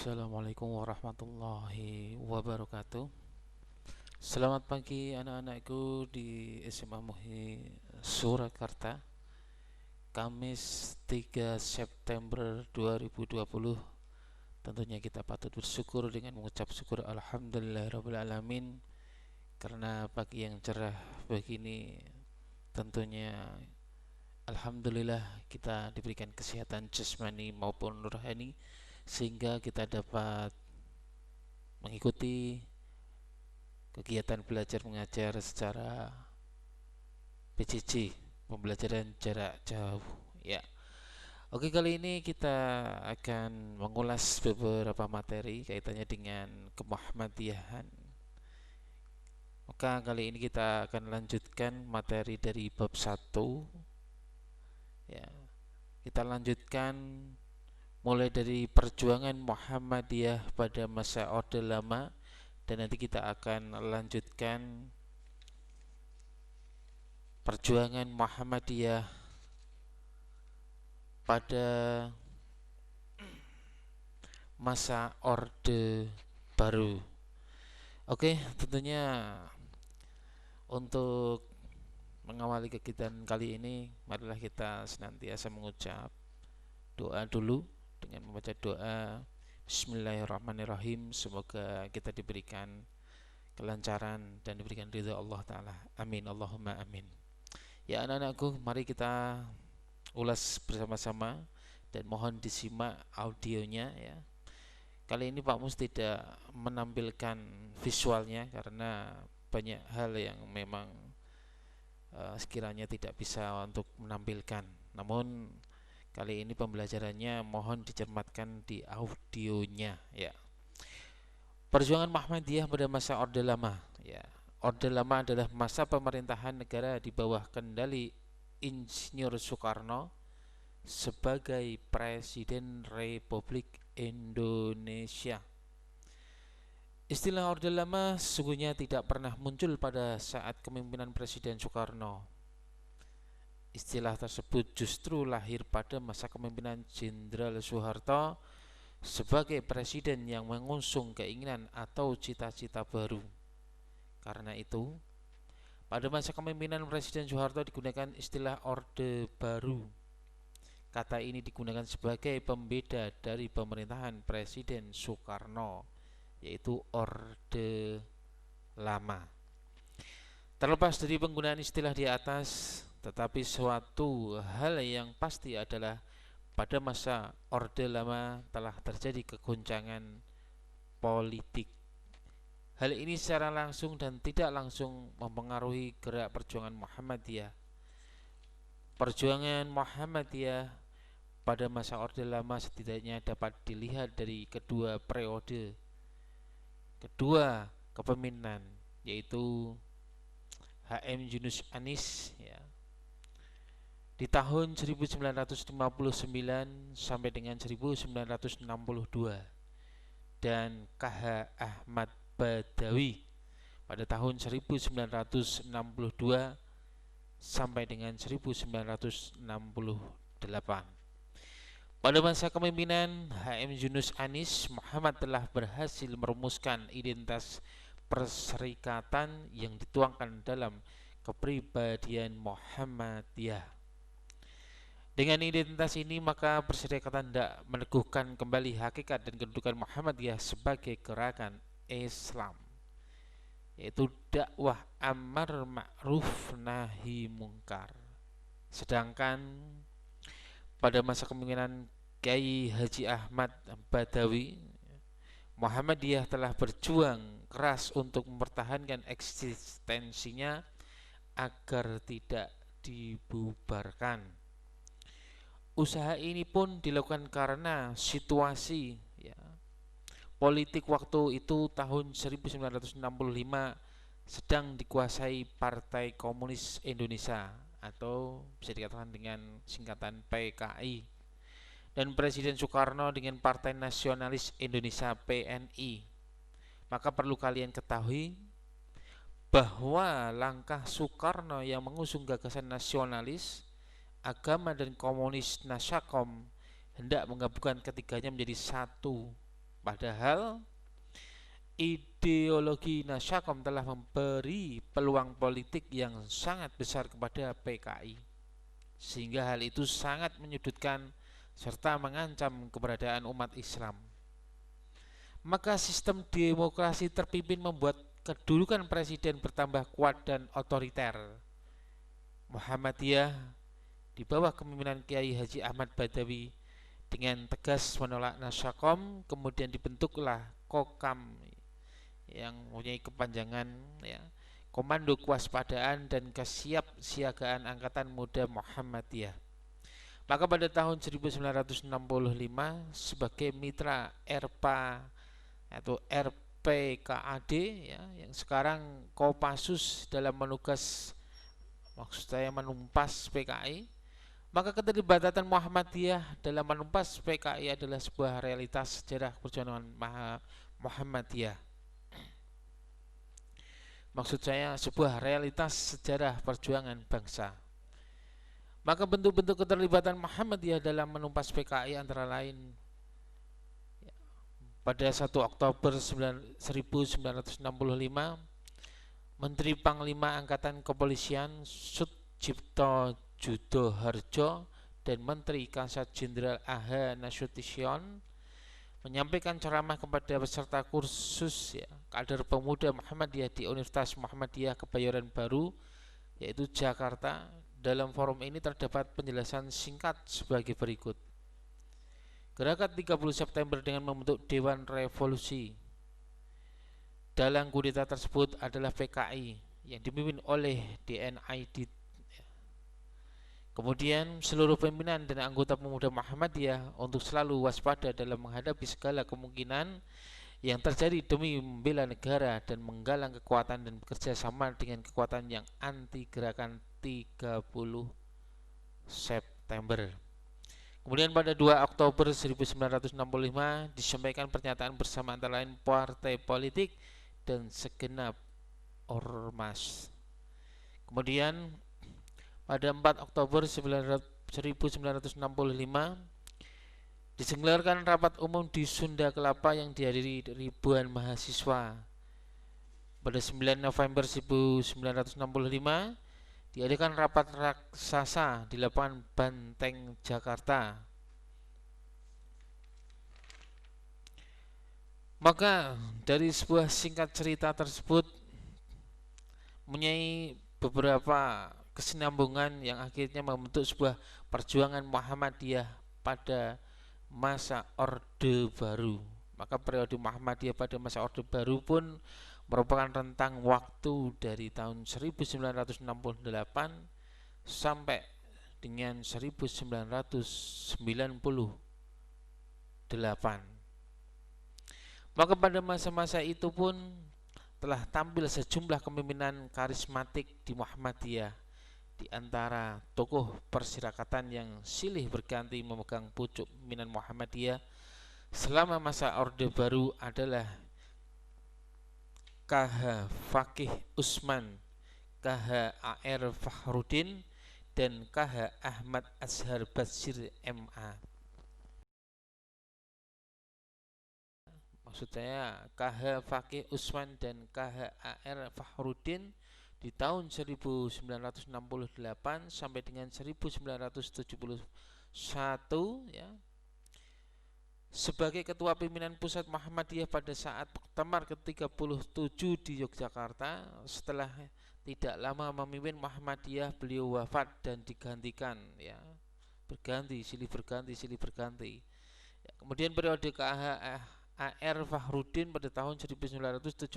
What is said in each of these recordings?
Assalamualaikum warahmatullahi wabarakatuh. Selamat pagi anak-anakku di SMA Muhi Surakarta. Kamis 3 September 2020. Tentunya kita patut bersyukur dengan mengucap syukur alhamdulillahirabbil alamin karena pagi yang cerah begini. Tentunya alhamdulillah kita diberikan kesehatan jasmani maupun rohani sehingga kita dapat mengikuti kegiatan belajar mengajar secara PJJ, pembelajaran jarak jauh. Ya. Oke, kali ini kita akan mengulas beberapa materi kaitannya dengan kemuhammadiyahan. Maka kali ini kita akan lanjutkan materi dari bab 1. Ya. Kita lanjutkan mulai dari perjuangan Muhammadiyah pada masa Orde Lama, dan nanti kita akan lanjutkan perjuangan Muhammadiyah pada masa Orde Baru. Oke, tentunya untuk mengawali kegiatan kali ini, marilah kita senantiasa mengucap doa dulu dengan membaca doa Bismillahirrahmanirrahim. Semoga kita diberikan kelancaran dan diberikan ridha Allah Ta'ala. Amin, Allahumma amin. Ya anak-anakku, mari kita ulas bersama-sama dan mohon disimak audionya ya. Kali ini Pak Mus tidak menampilkan visualnya karena banyak hal yang memang sekiranya tidak bisa untuk menampilkan. Namun kali ini pembelajarannya mohon dicermatkan di audionya ya. Perjuangan Muhammadiyah pada masa Orde Lama ya. Orde Lama adalah masa pemerintahan negara di bawah kendali Insinyur Soekarno sebagai Presiden Republik Indonesia. Istilah Orde Lama sesungguhnya tidak pernah muncul pada saat kepemimpinan Presiden Soekarno. Istilah tersebut justru lahir pada masa kepemimpinan Jenderal Soeharto sebagai presiden yang mengusung keinginan atau cita-cita baru. Karena itu, pada masa kepemimpinan Presiden Soeharto digunakan istilah Orde Baru. Kata ini digunakan sebagai pembeda dari pemerintahan Presiden Soekarno, yaitu Orde Lama. Terlepas dari penggunaan istilah di atas, tetapi suatu hal yang pasti adalah pada masa Orde Lama telah terjadi kegoncangan politik. Hal ini secara langsung dan tidak langsung mempengaruhi gerak perjuangan Muhammadiyah. Perjuangan Muhammadiyah pada masa Orde Lama setidaknya dapat dilihat dari kedua periode, kedua kepemimpinan, yaitu HM Yunus Anis ya, di tahun 1959 sampai dengan 1962, dan KH Ahmad Badawi pada tahun 1962 sampai dengan 1968. Pada masa kepemimpinan HM Yunus Anis, Muhammad telah berhasil merumuskan identitas perserikatan yang dituangkan dalam kepribadian Muhammadiyah. Dengan identitas ini maka perserikatan tidak meneguhkan kembali hakikat dan kedudukan Muhammadiyah sebagai gerakan Islam, yaitu dakwah amar ma'ruf nahi mungkar. Sedangkan pada masa kepemimpinan Kiai Haji Ahmad Badawi, Muhammadiyah telah berjuang keras untuk mempertahankan eksistensinya agar tidak dibubarkan. Usaha ini pun dilakukan karena situasi ya, politik waktu itu tahun 1965 sedang dikuasai Partai Komunis Indonesia atau bisa dikatakan dengan singkatan PKI, dan Presiden Soekarno dengan Partai Nasionalis Indonesia PNI. Maka perlu kalian ketahui bahwa langkah Soekarno yang mengusung gagasan nasionalis, agama dan komunis Nasyakom hendak menggabungkan ketiganya menjadi satu Padahal ideologi Nasyakom telah memberi peluang politik yang sangat besar kepada PKI, sehingga hal itu sangat menyudutkan serta mengancam keberadaan umat Islam. Maka sistem demokrasi terpimpin membuat kedudukan presiden bertambah kuat dan otoriter. Muhammadiyah di bawah kepemimpinan Kiai Haji Ahmad Badawi dengan tegas menolak Nasyakom, kemudian dibentuklah Kokam yang mempunyai kepanjangan ya, Komando Kewaspadaan dan Kesiapsiagaan Angkatan Muda Muhammadiyah. Maka pada tahun 1965 sebagai mitra ERPA atau RPKAD ya, yang sekarang Kopassus dalam menumpas PKI, maka keterlibatan Muhammadiyah dalam menumpas PKI adalah sebuah realitas sejarah perjuangan Muhammadiyah. Maksud saya sebuah realitas sejarah perjuangan bangsa. Maka bentuk-bentuk keterlibatan Muhammadiyah dalam menumpas PKI antara lain pada 1 Oktober 1965 Menteri Panglima Angkatan Kepolisian Sutjipto Judoharjo dan Menteri Kasat Jenderal A.H. Nasution menyampaikan ceramah kepada peserta kursus ya, kader pemuda Muhammadiyah di Universitas Muhammadiyah Kebayoran Baru, yaitu Jakarta. Dalam forum ini terdapat penjelasan singkat sebagai berikut. Gerakan 30 September dengan membentuk Dewan Revolusi dalam kudeta tersebut adalah PKI yang dipimpin oleh DNID. Kemudian seluruh pimpinan dan anggota pemuda Muhammadiyah untuk selalu waspada dalam menghadapi segala kemungkinan yang terjadi demi membela negara dan menggalang kekuatan dan bekerja sama dengan kekuatan yang anti gerakan 30 September. Kemudian pada 2 Oktober 1965 disampaikan pernyataan bersama antara lain partai politik dan segenap ormas. Kemudian pada 4 Oktober 1965 diselenggarakan rapat umum di Sunda Kelapa yang dihadiri ribuan mahasiswa. Pada 9 November 1965 diadakan rapat raksasa di lapangan Banteng, Jakarta. Maka dari sebuah singkat cerita tersebut mempunyai beberapa kesinambungan yang akhirnya membentuk sebuah perjuangan Muhammadiyah pada masa Orde Baru. Maka periode Muhammadiyah pada masa Orde Baru pun merupakan rentang waktu dari tahun 1968 sampai dengan 1998. Maka pada masa-masa itu pun telah tampil sejumlah kepemimpinan karismatik di Muhammadiyah. Di antara tokoh persirakatan yang silih berganti memegang pucuk pimpinan Muhammadiyah selama masa Orde Baru adalah KH Fakih Usman, KH AR Fahrudin, dan KH Ahmad Azhar Basir MA. Maksud saya KH Fakih Usman dan KH AR Fahrudin di tahun 1968 sampai dengan 1971 ya, sebagai ketua pimpinan pusat Muhammadiyah pada saat Muktamar ke-37 di Yogyakarta. Setelah tidak lama memimpin Muhammadiyah, beliau wafat dan digantikan ya, silih berganti ya. Kemudian periode KH AR Fahrudin pada tahun 1971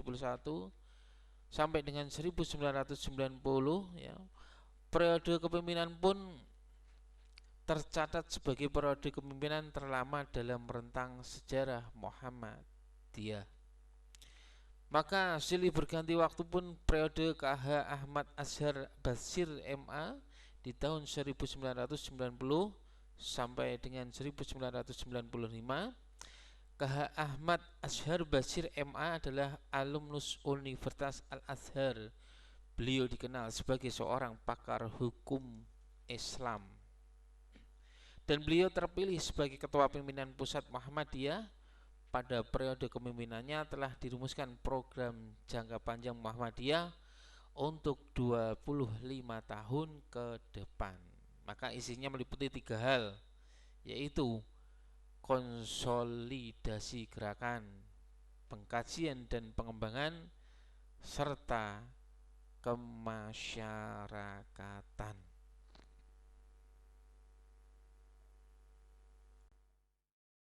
sampai dengan 1990 ya. Periode kepemimpinan pun tercatat sebagai periode kepemimpinan terlama dalam rentang sejarah Muhammadiyah. Maka silih berganti waktu pun periode KH Ahmad Azhar Basir MA di tahun 1990 sampai dengan 1995. KH Ahmad Azhar Basir MA adalah alumnus Universitas Al-Azhar. Beliau dikenal sebagai seorang pakar hukum Islam. Dan beliau terpilih sebagai ketua pimpinan pusat Muhammadiyah pada periode kepemimpinannya telah dirumuskan program jangka panjang Muhammadiyah untuk 25 tahun ke depan. Maka isinya meliputi 3 hal, yaitu konsolidasi gerakan, pengkajian dan pengembangan, serta kemasyarakatan.